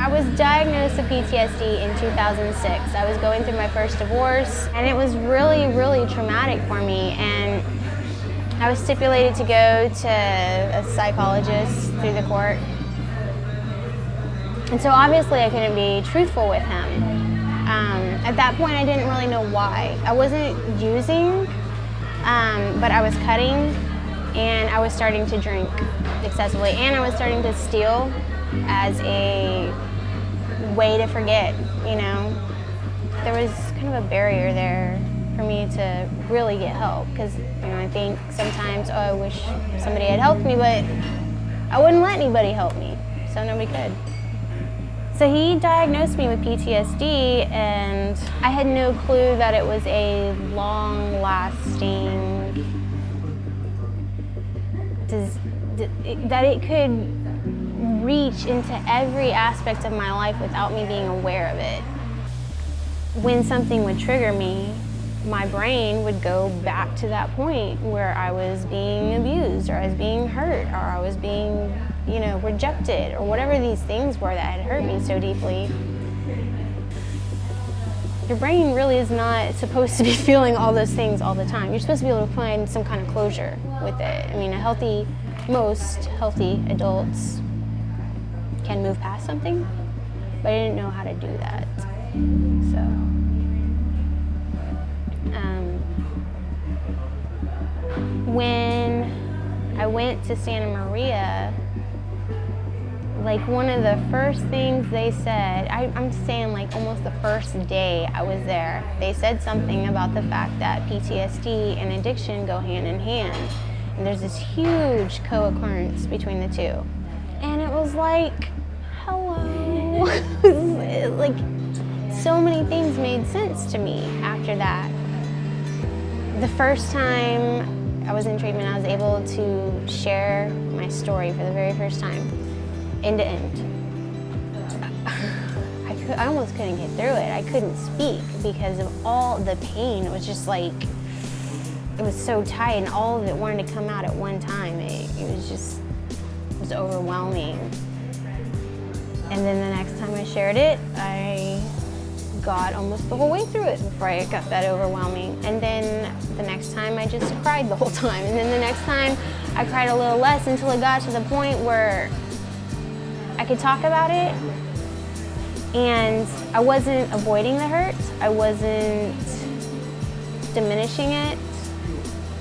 I was diagnosed with PTSD in 2006. I was going through my first divorce, and it was really, really traumatic for me. And I was stipulated to go to a psychologist through the court. And so obviously I couldn't be truthful with him. At that point I didn't really know why. I wasn't using, but I was cutting, and I was starting to drink excessively, and I was starting to steal as a way to forget, you know. There was kind of a barrier there for me to really get help, because, you know, I think sometimes, oh, I wish somebody had helped me, but I wouldn't let anybody help me, so nobody could. So he diagnosed me with PTSD, and I had no clue that it was a long-lasting, that it could reach into every aspect of my life without me being aware of it. When something would trigger me, my brain would go back to that point where I was being abused, or I was being hurt, or I was being, you know, rejected, or whatever these things were that had hurt me so deeply. Your brain really is not supposed to be feeling all those things all the time. You're supposed to be able to find some kind of closure with it. I mean, most healthy adults can move past something, but I didn't know how to do that. So. When I went to Santa Maria, like one of the first things they said, I'm saying like almost the first day I was there, they said something about the fact that PTSD and addiction go hand in hand. And there's this huge co-occurrence between the two. And it was like, hello. Like, so many things made sense to me after that. The first time I was in treatment, I was able to share my story for the very first time, end to end. I almost couldn't get through it. I couldn't speak because of all the pain. It was just like, it was so tight, and all of it wanted to come out at one time. It was overwhelming. And then the next time I shared it, I got almost the whole way through it before I got that overwhelming. And then the next time I just cried the whole time. And then the next time I cried a little less, until it got to the point where I could talk about it, and I wasn't avoiding the hurt. I wasn't diminishing it.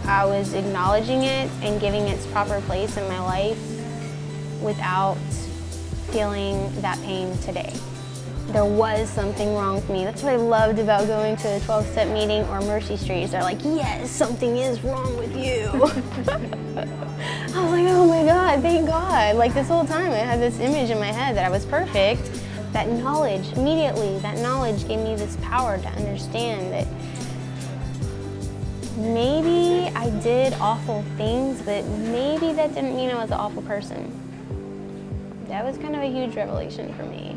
I was acknowledging it and giving it its proper place in my life without feeling that pain today. There was something wrong with me. That's what I loved about going to a 12-step meeting or Mercy Streets. They're like, yes, something is wrong with you. I was like, oh my God, thank God. Like this whole time I had this image in my head that I was perfect. That knowledge, immediately, that knowledge gave me this power to understand that maybe I did awful things, but maybe that didn't mean I was an awful person. That was kind of a huge revelation for me.